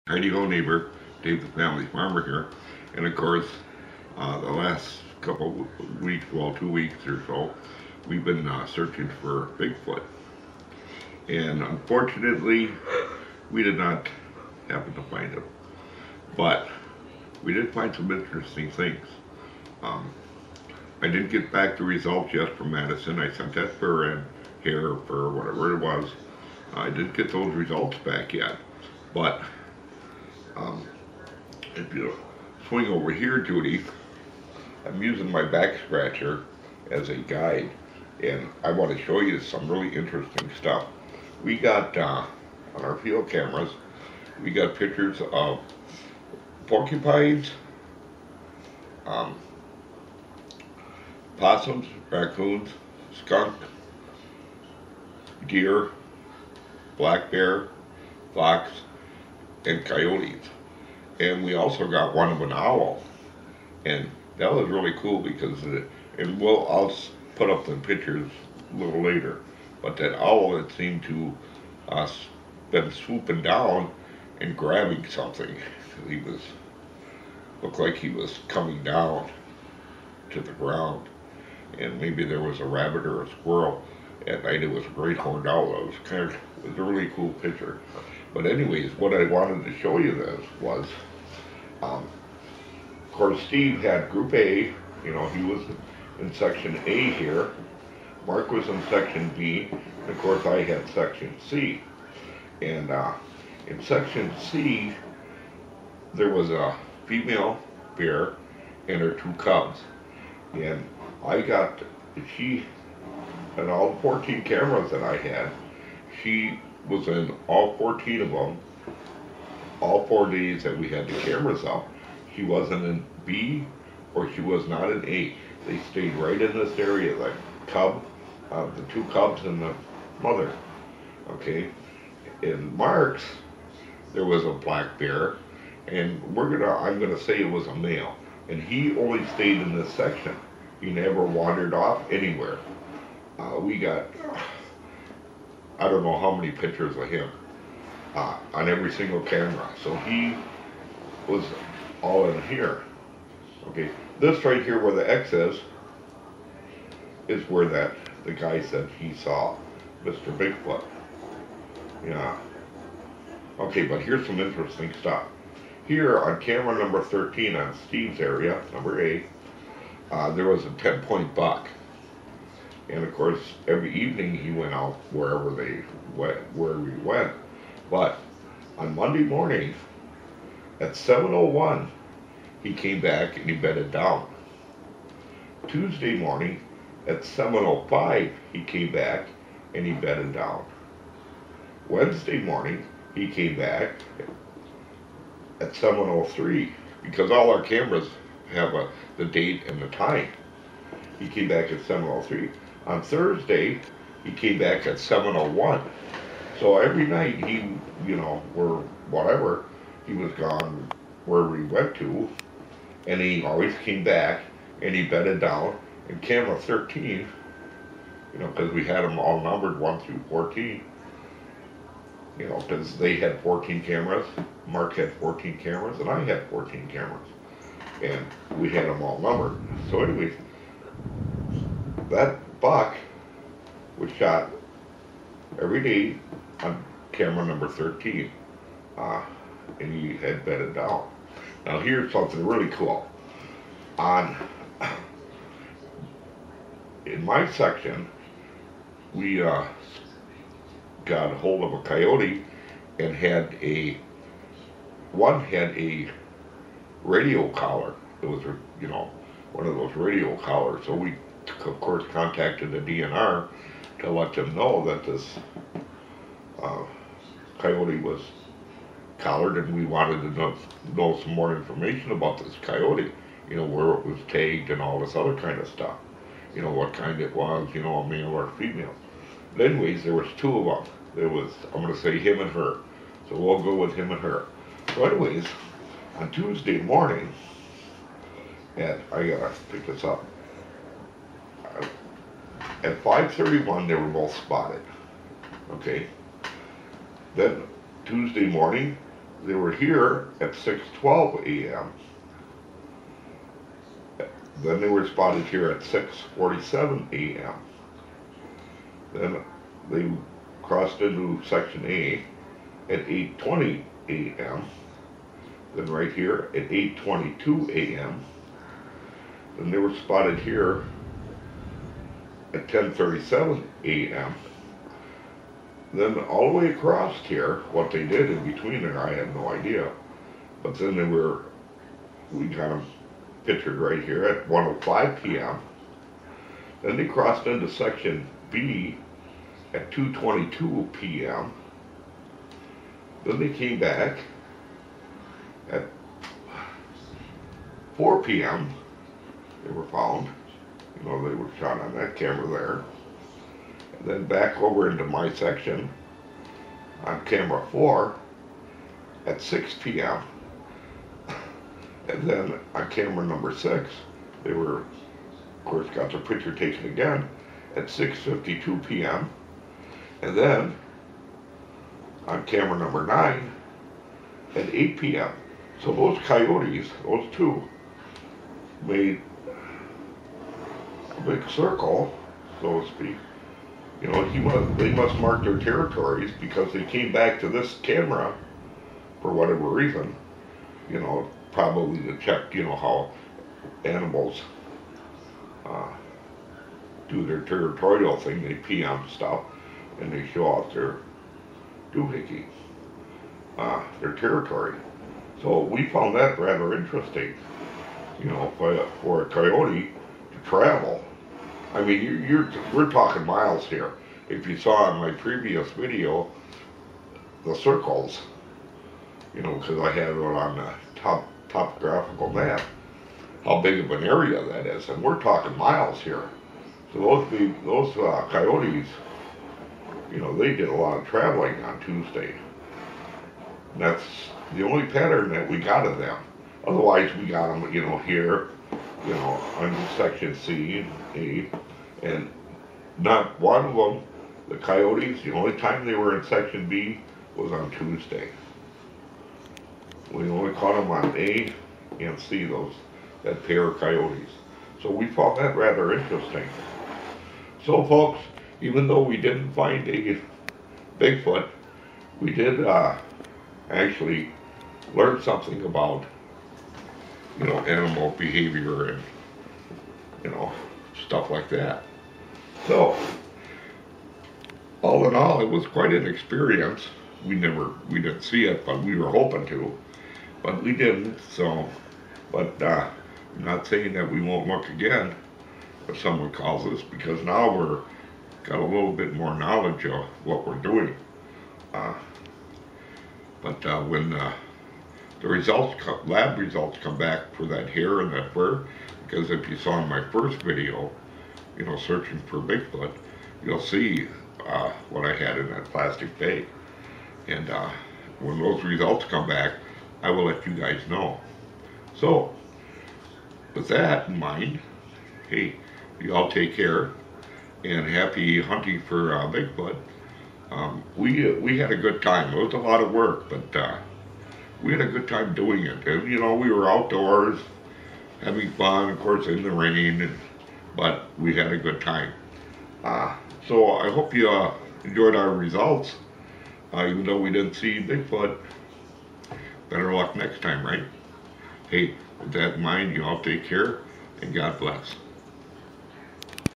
Heidi Ho neighbor, Dave the family farmer here, and of course, the last couple weeks, well, 2 weeks or so, we've been searching for Bigfoot, and unfortunately, we did not happen to find him, but we did find some interesting things. Um, I didn't get back the results yet from Madison. I sent that for here for whatever it was. I didn't get those results back yet, but um, if you swing over here, Judy, I'm using my back scratcher as a guide, and I want to show you some really interesting stuff. We got on our field cameras, we got pictures of porcupines, um, possums, raccoons, skunk, deer, black bear, fox, and coyotes. And we also got one of an owl, and that was really cool because and I'll put up the pictures a little later. But that owl had seemed to uh, been swooping down and grabbing something. He was looked like he was coming down to the ground, and maybe there was a rabbit or a squirrel. At night it was a great horned owl. It was a really cool picture. But anyways, what I wanted to show you this was, of course, Steve had Group A. You know, he was in Section A here. Mark was in Section B, and of course I had Section C. And in Section C, there was a female bear and her two cubs. And she had all 14 cameras that I had. She was in all 14 of them, all 4 days that we had the cameras up. She wasn't in B or she was not in A. They stayed right in this area, the the two cubs and the mother. Okay. In Mark's, there was a black bear, and I'm gonna say it was a male, and he only stayed in this section. He never wandered off anywhere. We got, I don't know how many pictures of him on every single camera. So he was all in here. Okay, this right here where the X is where the guy said he saw Mr. Bigfoot. Yeah. Okay, but here's some interesting stuff. Here on camera number 13 on Steve's area, number 8, there was a 10-point buck. And of course, every evening he went out wherever we went. But on Monday morning at 7:01, he came back and he bedded down. Tuesday morning at 7:05, he came back and he bedded down. Wednesday morning, he came back at 7:03 because all our cameras have the date and the time. He came back at 7:03. On Thursday, he came back at 7:01. So every night or whatever, he was gone wherever he went to, and he always came back and he bedded down. And camera 13, because we had them all numbered 1 through 14, because they had 14 cameras, Mark had 14 cameras, and I had 14 cameras. And we had them all numbered. So anyways, that buck was shot every day on camera number 13. And he had bedded down. Now here's something really cool. In my section, we got hold of a coyote and one had a radio collar. It was one of those radio collars. So we of course contacted the DNR to let them know that this coyote was collared, and we wanted to know some more information about this coyote, where it was tagged and all this other kind of stuff, what kind it was, a male or a female. But anyways, there was 2 of them. There was, I'm going to say him and her. So we'll go with him and her. So anyways, on Tuesday morning, and I gotta pick this up, at 5:31 they were both spotted. Okay. Then Tuesday morning, they were here at 6:12 a.m. Then they were spotted here at 6:47 a.m. Then they crossed into section A at 8:20 a.m. Then right here at 8:22 a.m. Then they were spotted here at 10:37 a.m. Then all the way across here, what they did in between there, I have no idea. But then we got them pictured right here at 1:05 p.m. Then they crossed into section B at 2:22 p.m. Then they came back at 4 p.m. They were found. You know, they were shot on that camera there. And then back over into my section on camera 4 at 6 p.m. And then on camera number 6, they were, of course, got their picture taken again at 6:52 p.m. And then on camera number 9 at 8 p.m. So those coyotes, those two, made a big circle, so to speak. You know, they must mark their territories because they came back to this camera for whatever reason. You know, probably to check, you know, how animals do their territorial thing. They pee on stuff and they show off their doohickey, their territory. So we found that rather interesting, you know, for a coyote to travel. I mean, we're talking miles here. If you saw in my previous video, the circles, you know, because I have it on the topographical map, how big of an area that is, and we're talking miles here. So those coyotes, you know, they did a lot of traveling on Tuesday. And that's the only pattern that we got of them. Otherwise, we got them, you know, here, you know, under section C and A, and not one of them, the coyotes, the only time they were in section B was on Tuesday. We only caught them on A and C, that pair of coyotes. So we found that rather interesting. So folks, even though we didn't find a Bigfoot, we did actually learn something about, you know, animal behavior and, you know, stuff like that. So, all in all, it was quite an experience. We didn't see it, but we were hoping to, but we didn't. So, but I'm not saying that we won't look again if someone calls us, because now we're got a little bit more knowledge of what we're doing. But when the lab results come back for that hair and that fur, because if you saw in my first video, you know, searching for Bigfoot, you'll see what I had in that plastic bag. And when those results come back, I will let you guys know. So, with that in mind, hey, you all take care, and happy hunting for Bigfoot. We had a good time. It was a lot of work, but we had a good time doing it. And, you know, we were outdoors, having fun, of course, in the rain, but we had a good time. So I hope you enjoyed our results, even though we didn't see Bigfoot. Better luck next time, right? Hey, with that in mind, you all take care, and God bless.